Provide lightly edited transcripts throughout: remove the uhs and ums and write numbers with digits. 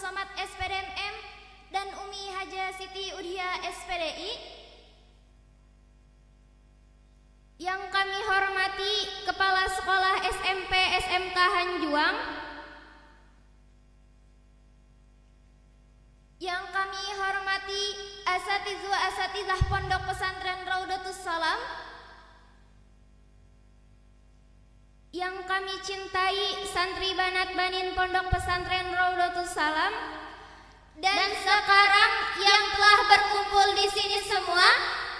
Somad SPDMM dan Umi Haja Siti Udhia SPDI. Yang kami hormati Kepala Sekolah SMP SMK Hanjuang. Yang kami hormati asatizwa asatizah Pondok Pesantren Raudatus Salam. Yang kami cintai santri banat banin Pondok Pesantren Raudatus Salam. Dan sekarang yang telah berkumpul di sini semua,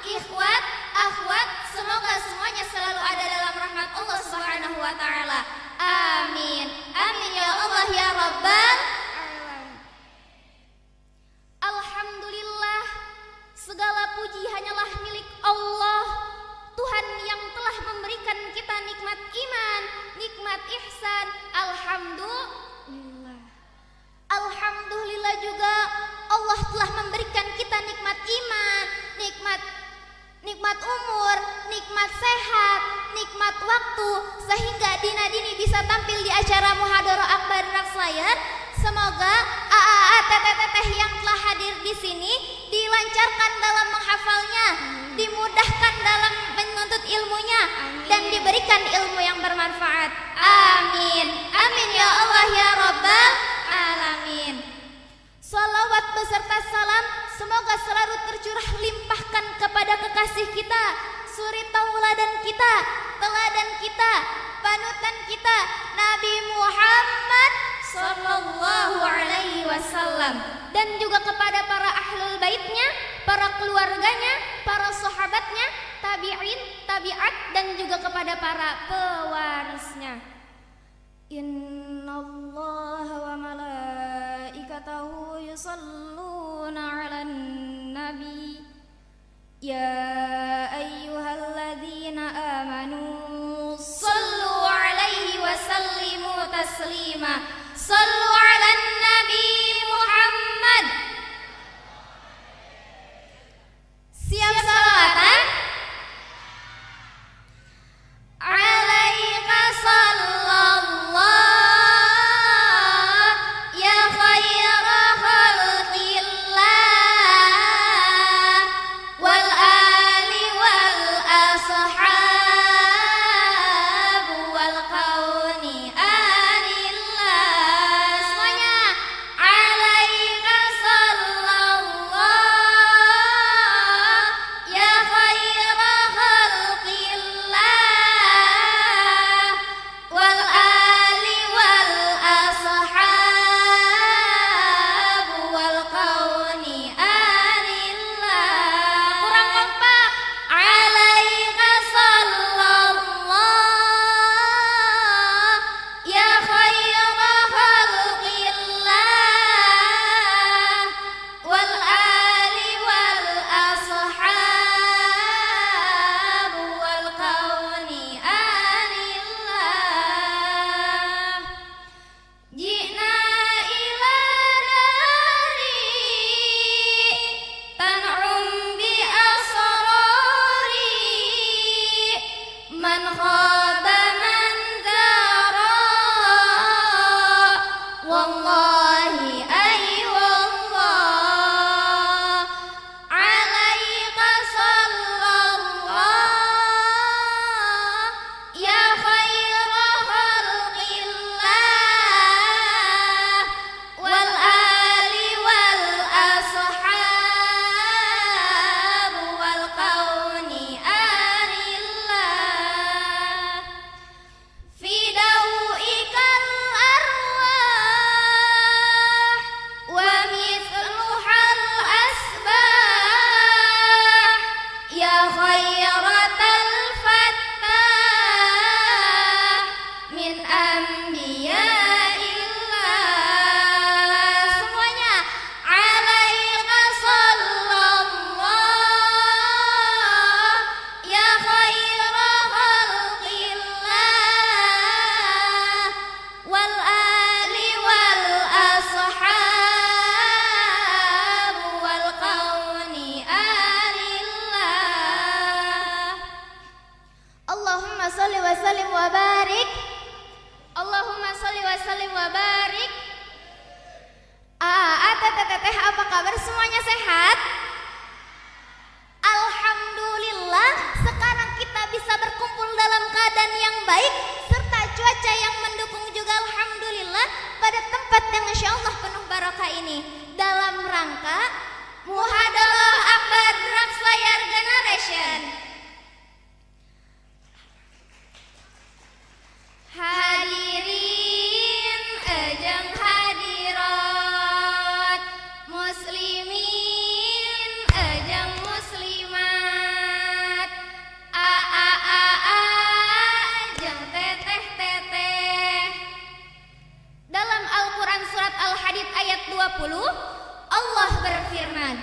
ikhwat, akhwat, semoga semuanya selalu ada dalam rahmat Allah Subhanahu wa taala. Amin. Amin ya Allah ya Rabbal alamin. Alhamdulillah, segala puji hanyalah milik Allah, Tuhan yang telah memberikan kita nikmat iman, nikmat ihsan. Alhamdulillah. Alhamdulillah juga Allah telah memberikan kita nikmat iman, nikmat umur, nikmat sehat, nikmat waktu, sehingga Dina Dini bisa tampil di acara Muhadharah Akbar Naksayan. Semoga AA teteh-teteh yang telah hadir di sini dilancarkan dalam menghafalnya, dimudahkan dalam menuntut ilmunya, dan diberikan ilmu yang bermanfaat. Amin. Amin ya Allah ya Rabbal alamin. Salawat beserta salam semoga selalu tercurah limpahkan kepada kekasih kita, suri tauladan kita, teladan kita, panutan kita, Nabi Muhammad sallallahu alaihi wasallam, dan juga kepada para ahlul baitnya, para keluarganya, para sahabatnya, tabi'in, tabi'at, dan juga kepada para pewarisnya. Innallaha wa malaikatahu yusalluna 'alan nabi ya ayyuhalladzina amanu sallu 'alaihi wa sallimu taslima. Sallu 'alan nabi Muhammad. Siap salawatan? Alaika sallallahu ya khaira khalqillah wal ali wal ashab wal kauni anillah teteh, apa kabar? Semuanya sehat? Alhamdulillah, sekarang kita bisa berkumpul dalam keadaan yang baik serta cuaca yang mendukung juga, alhamdulillah, pada tempat yang insya Allah penuh barokah ini, dalam rangka Muhadalah Akbar Draftslayer Generation. Hadirin ejeng hadirat, muslimin ejeng muslimat, ejeng teteh-teteh. Dalam Al-Quran surat Al-Hadid ayat 20, Allah berfirman,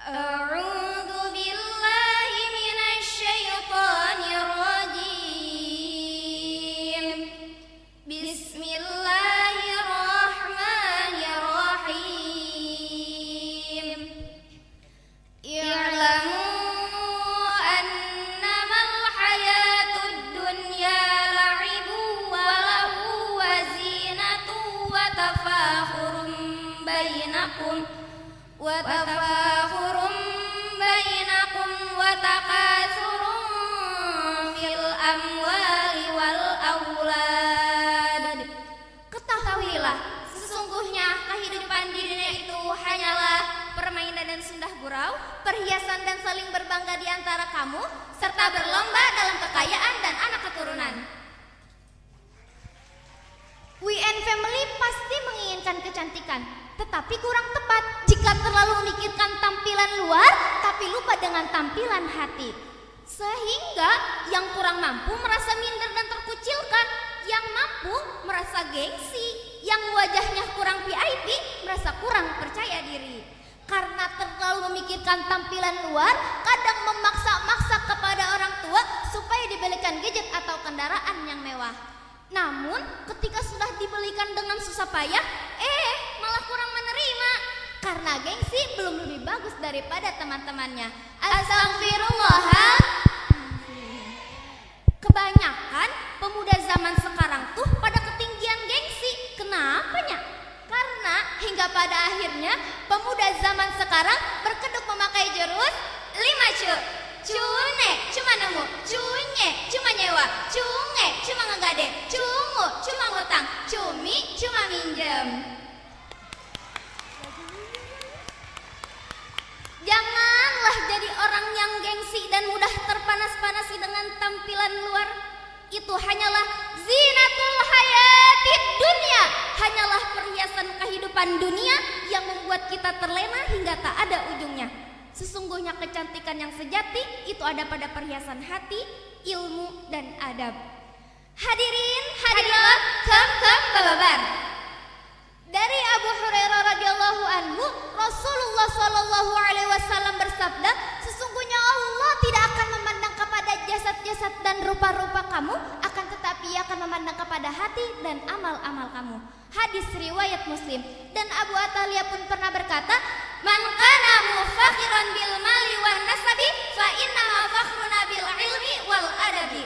A'udzu billahi minasyaitonir rajim. Bismillahirrahmanirrahim. I'lamu annamal hayatud dunya la'ibu wa lahu wa zinatu wa tafakhurum bainakum wa takatsurum fil amwali wal aulad. Ketahuilah, sesungguhnya kehidupan di dunia itu hanyalah permainan dan sundah gurau, perhiasan dan saling berbangga di antara kamu, serta berlomba dalam kekayaan dan anak keturunan. We and family pasti menginginkan kecantikan, tetapi kurang tepat jika terlalu memikirkan tampilan luar tapi lupa dengan tampilan hati. Sehingga yang kurang mampu merasa minder dan terkucilkan, yang mampu merasa gengsi, yang wajahnya kurang VIP merasa kurang percaya diri. Karena terlalu memikirkan tampilan luar, kadang memaksa-maksa kepada orang tua supaya dibelikan gadget atau kendaraan yang mewah. Namun ketika sudah dibelikan dengan susah payah, malah kurang menerima karena gengsi belum lebih bagus daripada teman-temannya. Astagfirullah. Kebanyakan pemuda zaman sekarang tuh pada ketinggian gengsi. Kenapanya? Karena hingga pada akhirnya pemuda zaman sekarang berkedok memakai jurus 5 cu. Cune cuma nemu, cunye cuma nyewa, cunge cuma ngegade, cungu cuma ngutang, cumi cuma minjem. Janganlah jadi orang yang gengsi dan mudah terpanas-panasi dengan tampilan luar. Itu hanyalah zinatul hayatid dunia, hanyalah perhiasan kehidupan dunia yang membuat kita terlena hingga tak ada ujungnya. Sesungguhnya kecantikan yang sejati itu ada pada perhiasan hati, ilmu, dan adab. Hadirin, hadirat, bababar. Dari Abu Hurairah radhiyallahu anhu, Rasulullah sallallahu alaihi wasallam bersabda, sesungguhnya Allah tidak akan memandang kepada jasad-jasad dan rupa-rupa kamu, akan tetapi Ia akan memandang kepada hati dan amal-amal kamu. Hadis riwayat Muslim. Dan Abu Atalia pun pernah berkata, man kana mufakhiran bil mali wan nasabi fa inna fakhruna bil ilmi wal adabi.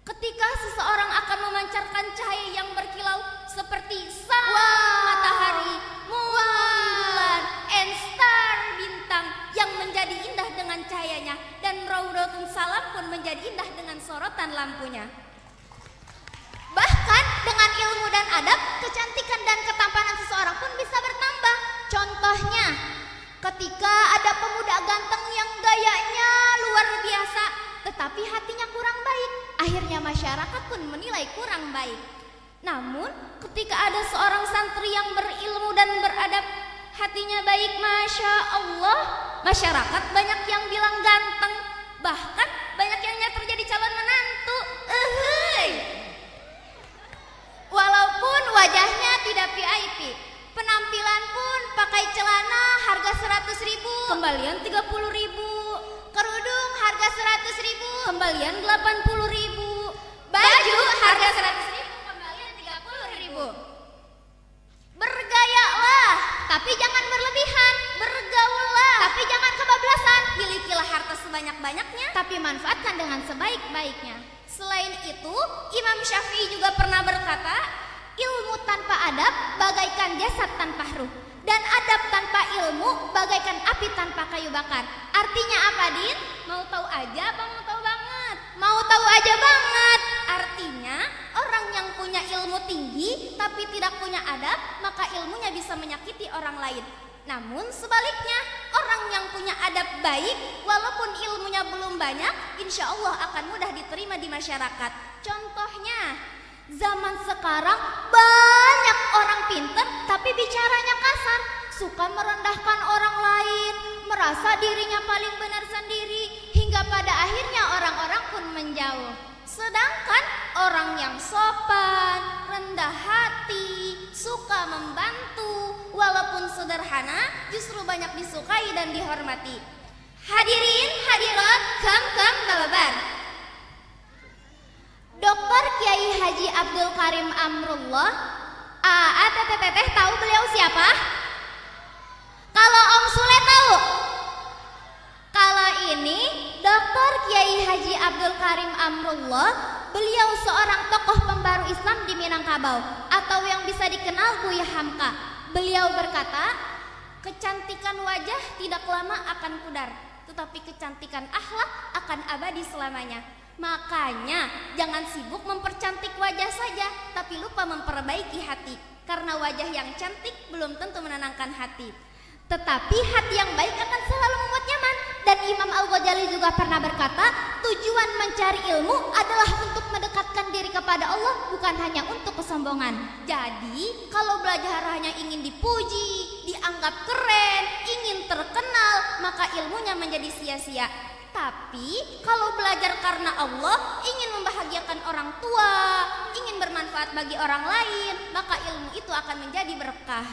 Ketika seseorang akan memancarkan cahaya yang berkilau seperti sang matahari, bulan, and star bintang yang menjadi indah dengan cahayanya, dan Raudhatun Salam pun menjadi indah dengan sorotan lampunya. Bahkan dengan ilmu dan adab, kecantikan dan ketampanan seseorang pun bisa bertambah. Contohnya, ketika ada pemuda ganteng yang gayanya luar biasa, tetapi hatinya kurang baik, akhirnya masyarakat pun menilai kurang baik. Namun, ketika ada seorang santri yang berilmu dan beradab, hatinya baik, Masya Allah, masyarakat banyak yang bilang ganteng, bahkan banyak yang nyata jadi calon menantu. Walaupun wajahnya tidak VIP, penampilan pun pakai celana harga 100.000, kembalian 30.000, kerudung harga 100.000, kembalian 80.000, baju harga 100.000, kembalian 30.000. Bergayalah, tapi jangan berlebihan. Bergaullah, tapi jangan kebablasan. Milikilah harta sebanyak-banyaknya, tapi manfaatkan dengan sebaik-baiknya. Selain itu, Imam Syafi'i juga pernah berkata, ilmu tanpa adab bagaikan jasad tanpa makruh. Dan adab tanpa ilmu bagaikan api tanpa kayu bakar. Artinya apa, Din? Mau tahu aja apa mau tahu banget? Mau tahu aja banget. Artinya orang yang punya ilmu tinggi tapi tidak punya adab, maka ilmunya bisa menyakiti orang lain. Namun sebaliknya, orang yang punya adab baik walaupun ilmunya belum banyak, insya Allah akan mudah diterima di masyarakat. Contohnya, zaman sekarang banyak orang pintar tapi bicaranya kasar, suka merendahkan orang lain, merasa dirinya paling benar sendiri, hingga pada akhirnya orang-orang pun menjauh. Sedangkan orang yang sopan, rendah hati, suka membantu, walaupun sederhana, justru banyak disukai dan dihormati. Hadirin hadirat kam babar. Dr. Kiai Haji Abdul Karim Amrullah, teteh tahu beliau siapa? Kalau Om Sule tahu? Kalau ini Dr. Kiai Haji Abdul Karim Amrullah, beliau seorang tokoh pembaru Islam di Minangkabau atau yang bisa dikenal Buya Hamka. Beliau berkata, kecantikan wajah tidak lama akan pudar, tetapi kecantikan akhlak akan abadi selamanya. Makanya jangan sibuk mempercantik wajah saja, tapi lupa memperbaiki hati. Karena wajah yang cantik belum tentu menenangkan hati, tetapi hati yang baik akan selalu membuat nyaman. Dan Imam Al-Ghazali juga pernah berkata, tujuan mencari ilmu adalah untuk mendekatkan diri kepada Allah, bukan hanya untuk kesombongan. Jadi kalau belajar hanya ingin dipuji, dianggap keren, ingin terkenal, maka ilmunya menjadi sia-sia. Tapi kalau belajar karena Allah, ingin membahagiakan orang tua, ingin bermanfaat bagi orang lain, maka ilmu itu akan menjadi berkah.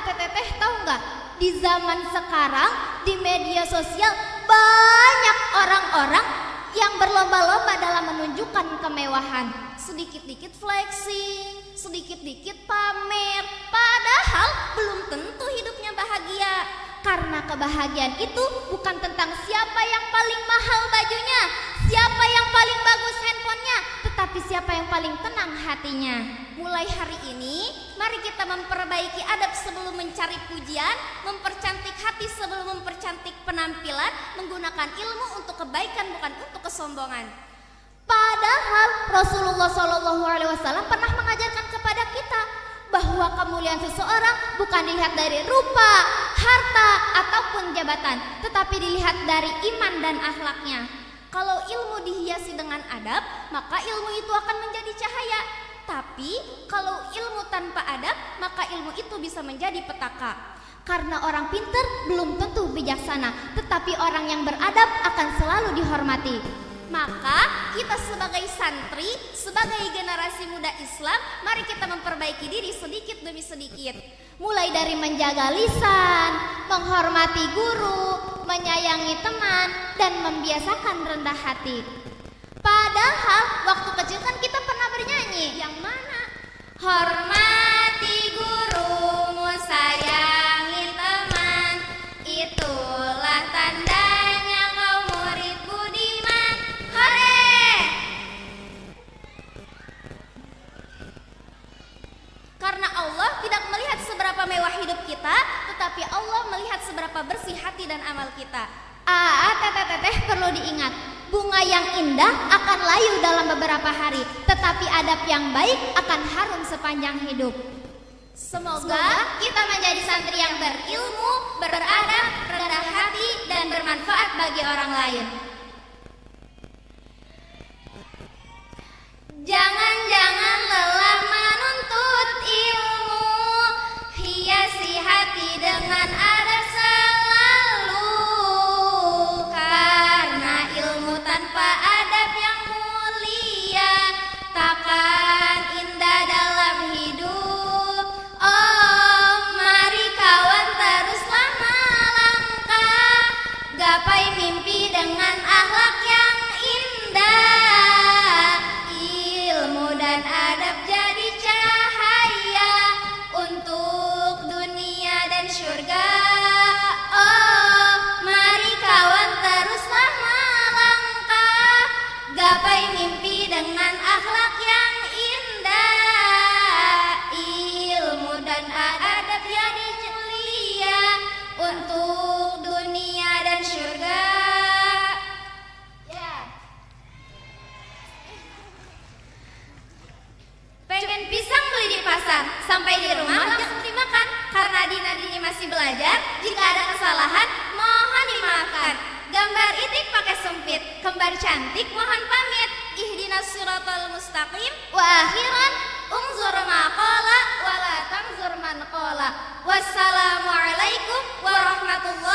Teteh tahu nggak? Di zaman sekarang di media sosial banyak orang-orang yang berlomba-lomba dalam menunjukkan kemewahan. Sedikit-dikit flexing, sedikit-dikit pamer, padahal belum tentu hidupnya bahagia. Karena kebahagiaan itu bukan tentang siapa yang paling mahal bajunya, siapa yang paling bagus handphonenya, tetapi siapa yang paling tenang hatinya. Mulai hari ini, mari kita memperbaiki adab sebelum mencari pujian, mempercantik hati sebelum mempercantik penampilan, menggunakan ilmu untuk kebaikan bukan untuk kesombongan. Padahal Rasulullah SAW pernah mengajarkan kepada kita bahwa kemuliaan seseorang bukan dilihat dari rupa, harta, ataupun jabatan, tetapi dilihat dari iman dan akhlaknya. Kalau ilmu dihiasi dengan adab, maka ilmu itu akan menjadi cahaya. Tapi kalau ilmu tanpa adab, maka ilmu itu bisa menjadi petaka. Karena orang pintar belum tentu bijaksana, tetapi orang yang beradab akan selalu dihormati. Maka kita sebagai santri, sebagai generasi muda Islam, mari kita memperbaiki diri sedikit demi sedikit. Mulai dari menjaga lisan, menghormati guru, menyayangi teman, dan membiasakan rendah hati. Padahal waktu kecil kan kita pernah bernyanyi. Yang mana? Hormati gurumu, sayangi teman, itulah tandanya kau murid budiman. Hore! Karena Allah tidak melihat seberapa mewah hidup kita, tetapi Allah melihat seberapa bersih hati dan amal kita. Teteh perlu diingat, bunga yang indah akan layu dalam beberapa hari, tetapi adab yang baik akan harum sepanjang hidup. Semoga kita menjadi santri yang berilmu, beradab, rendah hati, dan bermanfaat bagi orang lain. Jangan lelah menuntut ilmu, hiasi hati dengan adab selalu. Karena ilmu tanpa adab yang mulia takkan indah dalam hidup. Oh, mari kawan teruslah melangkah, gapai mimpi dengan akhlak yang indah. Ilmu dan adab jadi cahaya untuk dunia dan surga. pengen pisang beli di pasar, sampai di rumah langsung dimakan. Karena Dina masih belajar, jika ada kesalahan mohon dimaafkan. Gambar itik pakai sempit, kembar cantik mohon pamit. Ihdinas siratal mustaqim wa akhiran unzur ma qala wa la tanzur man qala. Wassalamualaikum warahmatullahi